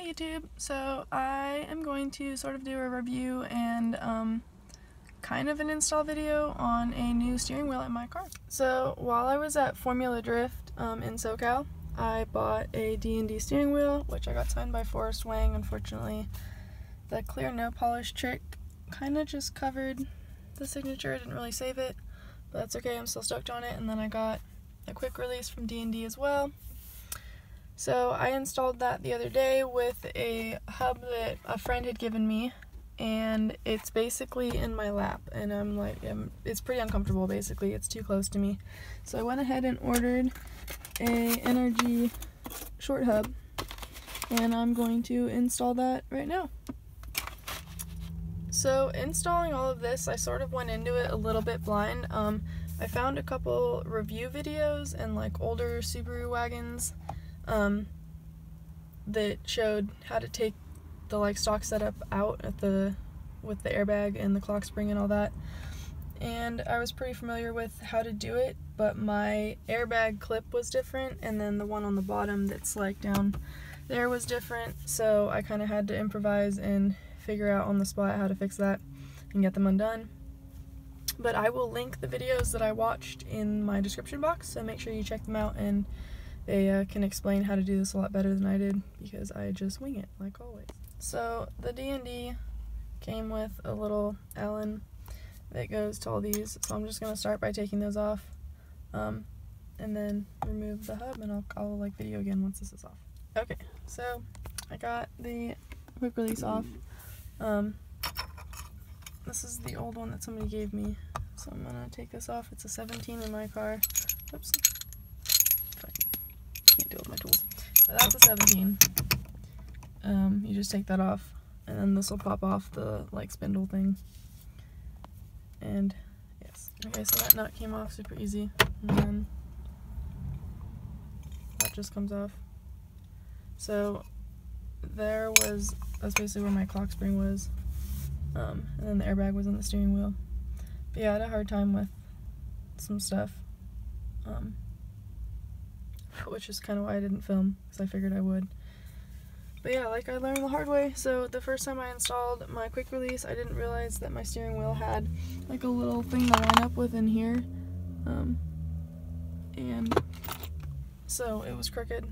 YouTube. So I am going to sort of do a review and kind of an install video on a new steering wheel in my car. So while I was at Formula Drift in SoCal, I bought a DND steering wheel, which I got signed by Forrest Wang. Unfortunately, the clear no polish trick kind of just covered the signature. I didn't really save it, but that's okay. I'm still stoked on it. And then I got a quick release from DND as well. So I installed that the other day with a hub that a friend had given me, and it's basically in my lap, and I'm like, it's pretty uncomfortable basically. It's too close to me. So I went ahead and ordered a NRG short hub, and I'm going to install that right now. So installing all of this, I sort of went into it a little bit blind. I found a couple review videos and like older Subaru wagons that showed how to take the like stock setup out with the airbag and the clock spring and all that, and I was pretty familiar with how to do it, but my airbag clip was different, and then the one on the bottom that's like down there was different, so I kind of had to improvise and figure out on the spot how to fix that and get them undone. But I will link the videos that I watched in my description box, so make sure you check them out, and they can explain how to do this a lot better than I did, because I just wing it, like always. So the DND came with a little Allen that goes to all these, so I'm just going to start by taking those off, and then remove the hub, and I'll like video again once this is off. Okay, so I got the quick release off. This is the old one that somebody gave me, so I'm going to take this off. It's a 17 in my car. Oops. Can't deal with my tools. So that's a 17. You just take that off, and then this will pop off the like spindle thing. And yes, okay, so that nut came off super easy, and then that just comes off. So that's basically where my clock spring was, and then the airbag was in the steering wheel. But yeah, I had a hard time with some stuff, which is kind of why I didn't film, because I figured I would. But yeah, like I learned the hard way. So the first time I installed my quick release, I didn't realize that my steering wheel had like a little thing to line up with in here, and so it was crooked.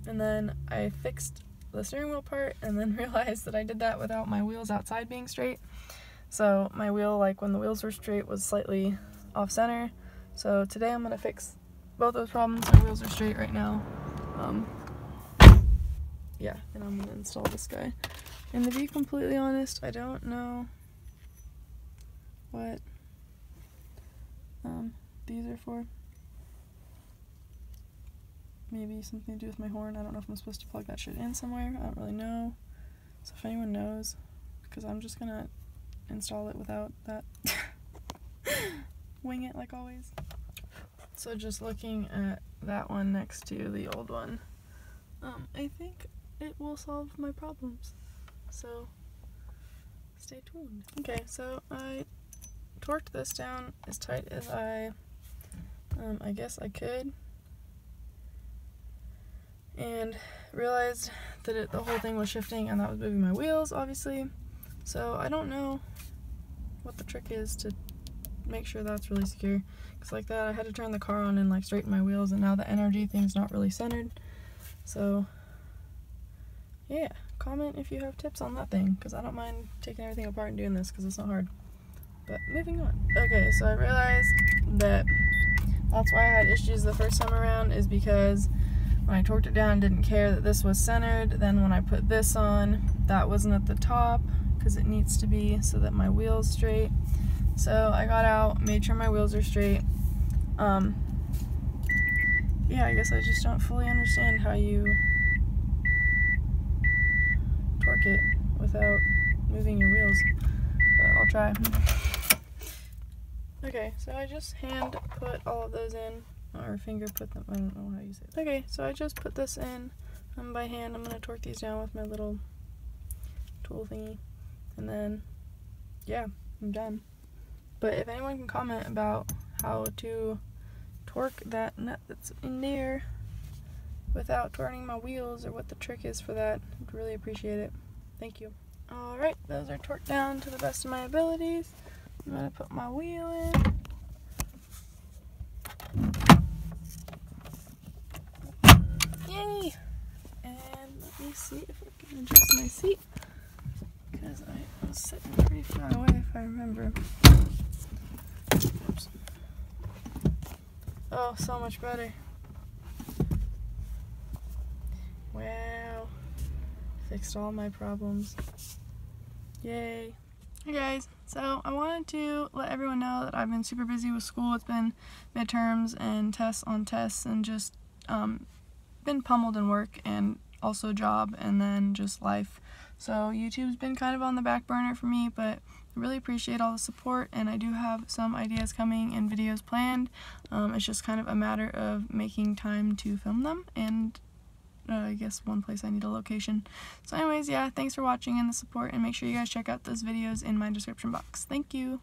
And then I fixed the steering wheel part, and then realized that I did that without my wheels outside being straight. So my wheel, like when the wheels were straight, was slightly off center. So today I'm gonna fix both those problems. My wheels are straight right now. Yeah, and I'm gonna install this guy. And to be completely honest, I don't know what these are for. Maybe something to do with my horn. I don't know if I'm supposed to plug that shit in somewhere. I don't really know. So if anyone knows, because I'm just gonna install it without that. Wing it like always. So just looking at that one next to the old one, I think it will solve my problems. So stay tuned. Okay, so I torqued this down as tight as I guess I could, and realized that the whole thing was shifting, and that was moving my wheels, obviously. So I don't know what the trick is to make sure that's really secure, because like that I had to turn the car on and like straighten my wheels, and now the NRG thing's not really centered. So yeah, comment if you have tips on that thing, because I don't mind taking everything apart and doing this, because it's not hard. But moving on. Okay, so I realized that that's why I had issues the first time around, is because when I torqued it down, I didn't care that this was centered. Then when I put this on, that wasn't at the top, because it needs to be so that my wheel's straight. So I got out, made sure my wheels are straight. Yeah, I guess I just don't fully understand how you torque it without moving your wheels, but I'll try. Okay, so I just hand put all of those in, or finger put them, I don't know how you say that. Okay, so I just put this in by hand. I'm going to torque these down with my little tool thingy, and then yeah, I'm done. But if anyone can comment about how to torque that nut that's in there, without turning my wheels or what the trick is for that. I'd really appreciate it. Thank you. Alright, those are torqued down to the best of my abilities. I'm going to put my wheel in. Yay! And let me see if I can adjust my seat, because I was sitting pretty far away if I remember. Oops. Oh, so much better. Wow. Fixed all my problems. Yay. Hey guys, so I wanted to let everyone know that I've been super busy with school. It's been midterms and tests on tests and just been pummeled in work and also job and then just life. So YouTube's been kind of on the back burner for me, but I really appreciate all the support, and I do have some ideas coming and videos planned. It's just kind of a matter of making time to film them, and I guess one place I need a location. So anyways, yeah, thanks for watching and the support, and make sure you guys check out those videos in my description box. Thank you!